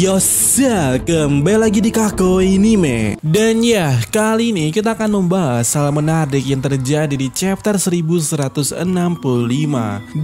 Yosa, kembali lagi di Kako Anime. Dan ya, kali ini kita akan membahas hal menarik yang terjadi di chapter 1165.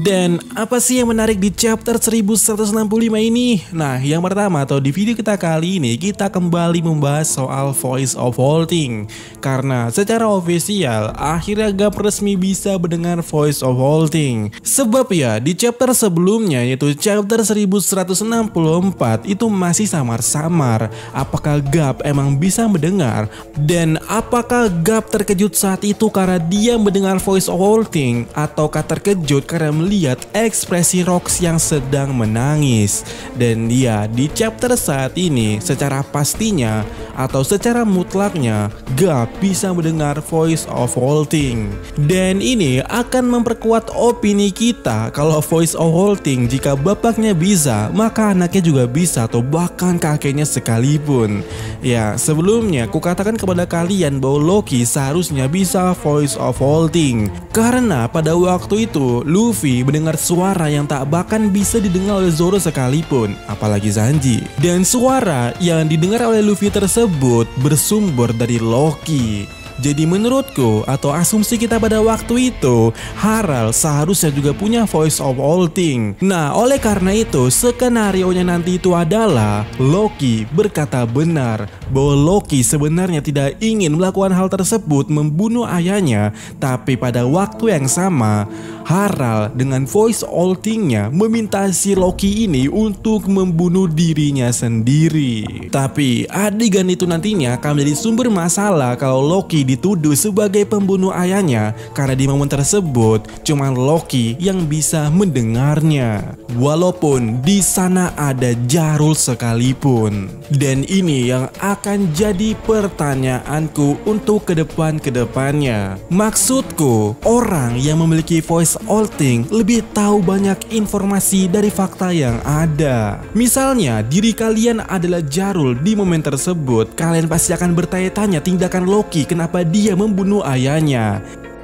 Dan apa sih yang menarik di chapter 1165 ini? Nah, yang pertama atau di video kita kali ini kita kembali membahas soal Voice of Vaulting. Karena secara ofisial akhirnya Gap resmi bisa mendengar Voice of Vaulting. Sebab ya, di chapter sebelumnya yaitu chapter 1164 itu masih samar-samar apakah Gap emang bisa mendengar, dan apakah Gap terkejut saat itu karena dia mendengar Voice of Vaulting ataukah terkejut karena melihat ekspresi Rox yang sedang menangis. Dan dia di chapter saat ini secara pastinya atau secara mutlaknya Gap bisa mendengar Voice of Vaulting. Dan ini akan memperkuat opini kita kalau Voice of Vaulting jika bapaknya bisa maka anaknya juga bisa atau bahkan kakeknya sekalipun. Ya, sebelumnya kukatakan kepada kalian bahwa Loki seharusnya bisa Voice of Vaulting karena pada waktu itu Luffy mendengar suara yang tak bahkan bisa didengar oleh Zoro sekalipun, apalagi Sanji. Dan suara yang didengar oleh Luffy tersebut bersumber dari Loki. Jadi menurutku atau asumsi kita pada waktu itu, Harald seharusnya juga punya Voice of Vaulting. Nah, oleh karena itu skenarionya nanti itu adalah Loki berkata benar bahwa Loki sebenarnya tidak ingin melakukan hal tersebut, membunuh ayahnya, tapi pada waktu yang sama Harald dengan Voice of Vaulting-nya meminta si Loki ini untuk membunuh dirinya sendiri. Tapi adegan itu nantinya akan menjadi sumber masalah kalau Loki dituduh sebagai pembunuh ayahnya karena di momen tersebut cuman Loki yang bisa mendengarnya, walaupun di sana ada Jarul sekalipun. Dan ini yang akan jadi pertanyaanku untuk kedepannya. Maksudku, orang yang memiliki Voice of Vaulting lebih tahu banyak informasi dari fakta yang ada. Misalnya diri kalian adalah Jarul di momen tersebut, kalian pasti akan bertanya-tanya tindakan Loki kenapa dia membunuh ayahnya.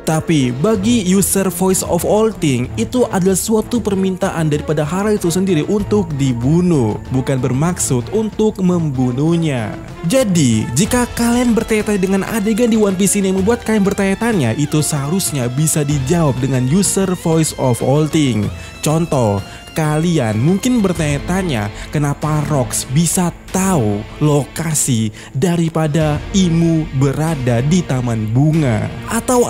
Tapi bagi user Voice of Vaulting itu adalah suatu permintaan daripada Harald itu sendiri untuk dibunuh, bukan bermaksud untuk membunuhnya. Jadi jika kalian bertanya-tanya dengan adegan di One Piece ini yang membuat kalian bertanya-tanya, itu seharusnya bisa dijawab dengan user Voice of Vaulting. Contoh, kalian mungkin bertanya-tanya kenapa Rox bisa tahu lokasi daripada Imu berada di taman bunga. Atau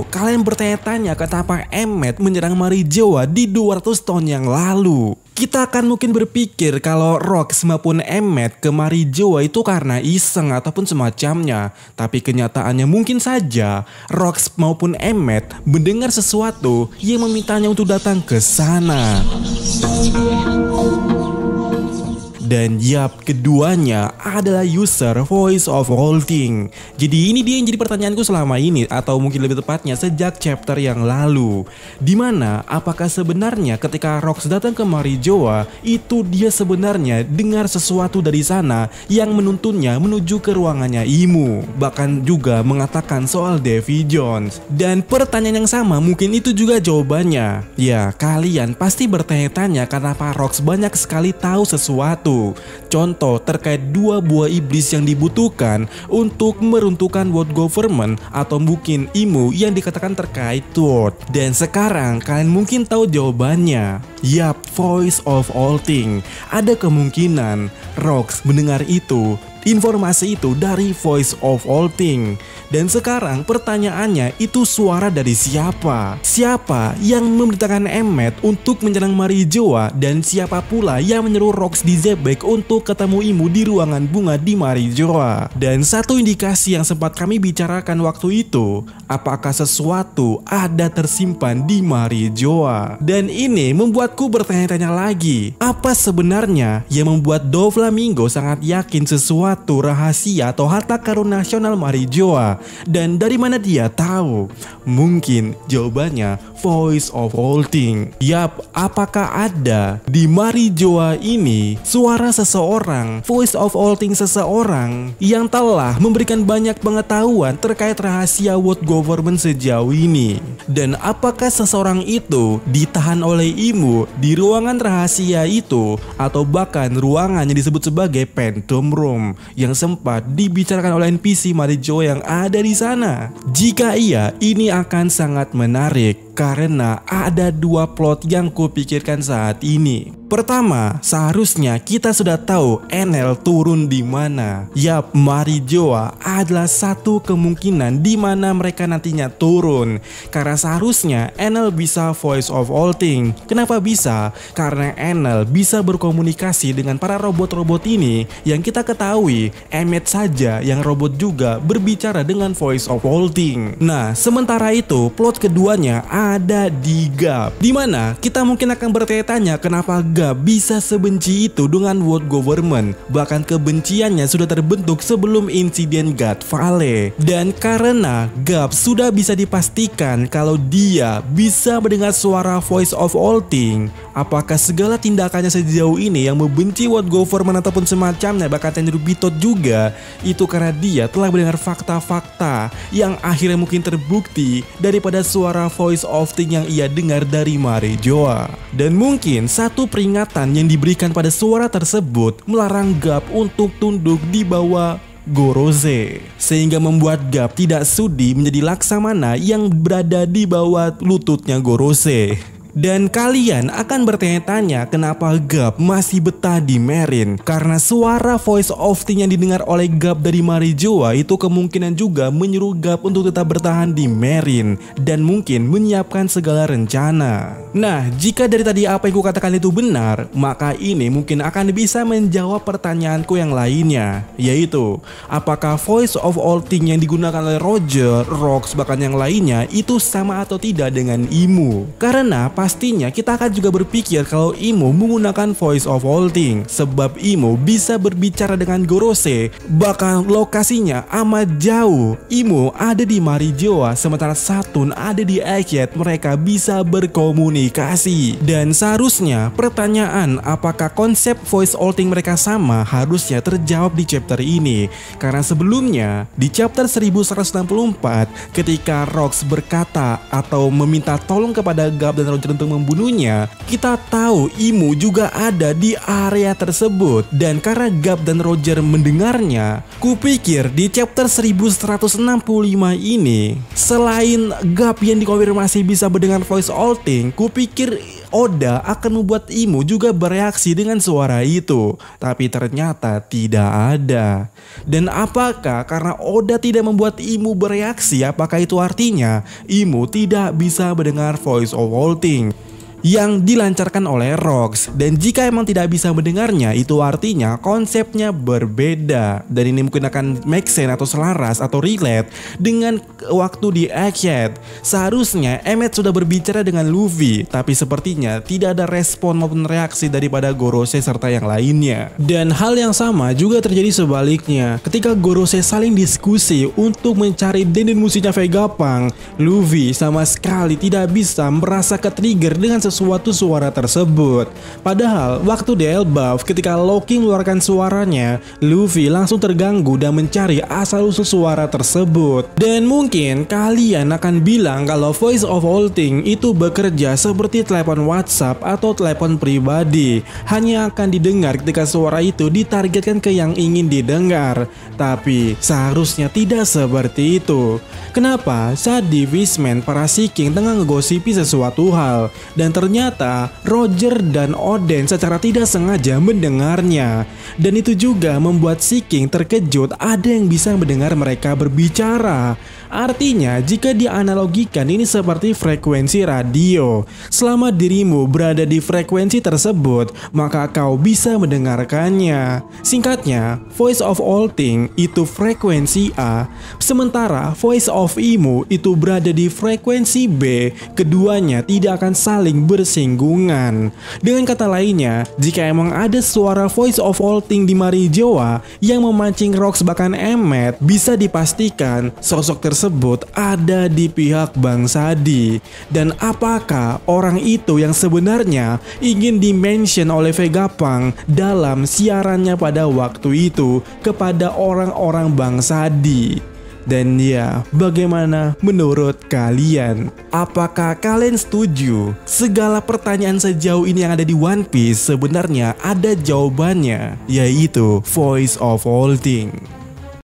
kalian bertanya-tanya kenapa Emmet menyerang Marijoa di 200 tahun yang lalu. Kita akan mungkin berpikir kalau Rox maupun Emmet ke Marijoa itu karena iseng ataupun semacamnya. Tapi kenyataannya mungkin saja Rox maupun Emmet mendengar sesuatu yang memintanya untuk datang ke sana. Dan yap, keduanya adalah user Voice of Vaulting. Jadi ini dia yang jadi pertanyaanku selama ini, atau mungkin lebih tepatnya sejak chapter yang lalu. Dimana apakah sebenarnya ketika Rox datang ke Marijoa, itu dia sebenarnya dengar sesuatu dari sana yang menuntunnya menuju ke ruangannya Imu. Bahkan juga mengatakan soal Davy Jones. Dan pertanyaan yang sama mungkin itu juga jawabannya. Ya, kalian pasti bertanya-tanya kenapa Rox banyak sekali tahu sesuatu. Contoh terkait 2 buah iblis yang dibutuhkan untuk meruntuhkan world government atau mungkin Imu yang dikatakan terkait Sword. Dan sekarang kalian mungkin tahu jawabannya. Yap, Voice of Vaulting. Ada kemungkinan Rox mendengar informasi itu dari Voice of Vaulting. Dan sekarang pertanyaannya, itu suara dari siapa? Siapa yang memerintahkan Emmet untuk menyerang Marijoa, dan siapa pula yang menyuruh Rox di Zebek untuk ketemu Imu di ruangan bunga di Marijoa? Dan satu indikasi yang sempat kami bicarakan waktu itu, apakah sesuatu ada tersimpan di Marijoa? Dan ini membuatku bertanya-tanya lagi, apa sebenarnya yang membuat Doflamingo sangat yakin sesuatu sesuatu rahasia atau harta karun nasional Marijoa. Dan dari mana dia tahu? Mungkin jawabannya Voice of Alting. Yap, apakah ada di Marijoa ini suara seseorang, Voice of Alting seseorang yang telah memberikan banyak pengetahuan terkait rahasia world government sejauh ini? Dan apakah seseorang itu ditahan oleh Imu di ruangan rahasia itu, atau bahkan ruangan yang disebut sebagai Phantom Room yang sempat dibicarakan oleh NPC Marijoa yang ada di sana? Jika iya, ini akan sangat menarik karena ada dua plot yang kupikirkan saat ini. Pertama, seharusnya kita sudah tahu Enel turun di mana. Yap, Marijoa adalah satu kemungkinan di mana mereka nantinya turun. Karena seharusnya Enel bisa Voice of Alting. Kenapa bisa? Karena Enel bisa berkomunikasi dengan para robot-robot ini yang kita ketahui Emmet saja yang robot juga berbicara dengan Voice of Alting. Nah, sementara itu plot keduanya ada di Gap, dimana kita mungkin akan bertanya-tanya kenapa Gap bisa sebenci itu dengan world government. Bahkan kebenciannya sudah terbentuk sebelum insiden God Valley. Dan karena Gap sudah bisa dipastikan kalau dia bisa mendengar suara Voice of Alting, apakah segala tindakannya sejauh ini yang membenci world government ataupun semacamnya, bahkan Tenryu Bitot juga, itu karena dia telah mendengar fakta-fakta yang akhirnya mungkin terbukti daripada suara Voice of Alting yang ia dengar dari Marijoa. Dan mungkin satu peringatan yang diberikan pada suara tersebut melarang Gap untuk tunduk di bawah Gorose, sehingga membuat Gap tidak sudi menjadi Laksamana yang berada di bawah lututnya Gorose. Dan kalian akan bertanya-tanya kenapa Gap masih betah di Merin. Karena suara Voice of Alting yang didengar oleh Gap dari Marijoa itu kemungkinan juga menyuruh Gap untuk tetap bertahan di Merin dan mungkin menyiapkan segala rencana. Nah, jika dari tadi apa yang kukatakan itu benar, maka ini mungkin akan bisa menjawab pertanyaanku yang lainnya, yaitu apakah Voice of Alting yang digunakan oleh Roger, Rox, bahkan yang lainnya itu sama atau tidak dengan Imu. Karena pastinya kita akan juga berpikir kalau Imu menggunakan Voice of Alting, sebab Imu bisa berbicara dengan Gorose, bahkan lokasinya amat jauh. Imu ada di Marijoa sementara Saturn ada di Egghead. Mereka bisa berkomunikasi. Dan seharusnya pertanyaan apakah konsep Voice Alting mereka sama harusnya terjawab di chapter ini. Karena sebelumnya di chapter 1164 ketika Rox berkata atau meminta tolong kepada Gap dan Roger untuk membunuhnya, kita tahu Imu juga ada di area tersebut. Dan karena Gap dan Roger mendengarnya, kupikir di chapter 1165 ini selain Gap yang dikonfirmasi bisa mendengar Voice Alting, kupikir Oda akan membuat Imu juga bereaksi dengan suara itu. Tapi ternyata tidak ada. Dan apakah karena Oda tidak membuat Imu bereaksi, apakah itu artinya Imu tidak bisa mendengar Voice of Alting yang dilancarkan oleh Rox? Dan jika emang tidak bisa mendengarnya, itu artinya konsepnya berbeda. Dan ini mungkin akan make sense atau selaras atau relate dengan waktu di Egghead. Seharusnya Emmet sudah berbicara dengan Luffy, tapi sepertinya tidak ada respon maupun reaksi daripada Gorose serta yang lainnya. Dan hal yang sama juga terjadi sebaliknya. Ketika Gorose saling diskusi untuk mencari denden musuhnya Vegapunk, Luffy sama sekali tidak bisa merasa ke-trigger dengan sesuatu suara tersebut. Padahal waktu di Elbaf ketika Loki mengeluarkan suaranya, Luffy langsung terganggu dan mencari asal-usul suara tersebut. Dan mungkin kalian akan bilang kalau Voice of Alting itu bekerja seperti telepon WhatsApp atau telepon pribadi, hanya akan didengar ketika suara itu ditargetkan ke yang ingin didengar. Tapi seharusnya tidak seperti itu. Kenapa? Saat di Fishman, para Seeking tengah ngegosipi sesuatu hal, dan ternyata Roger dan Oden secara tidak sengaja mendengarnya. Dan itu juga membuat Seeking terkejut ada yang bisa mendengar mereka berbicara. Artinya, jika dianalogikan ini seperti frekuensi radio. Selama dirimu berada di frekuensi tersebut, maka kau bisa mendengarkannya. Singkatnya, voice of all thing itu frekuensi A, sementara voice of Imo itu berada di frekuensi B. Keduanya tidak akan saling bersinggungan. Dengan kata lainnya, jika emang ada suara voice of all thing di Marijoa yang memancing Rox bahkan Emmet, bisa dipastikan sosok tersebut ada di pihak Bang Sadi. Dan apakah orang itu yang sebenarnya ingin dimention oleh Vegapunk dalam siarannya pada waktu itu kepada orang-orang Bang Sadi? Dan ya, bagaimana menurut kalian? Apakah kalian setuju? Segala pertanyaan sejauh ini yang ada di One Piece sebenarnya ada jawabannya, yaitu voice of all thing.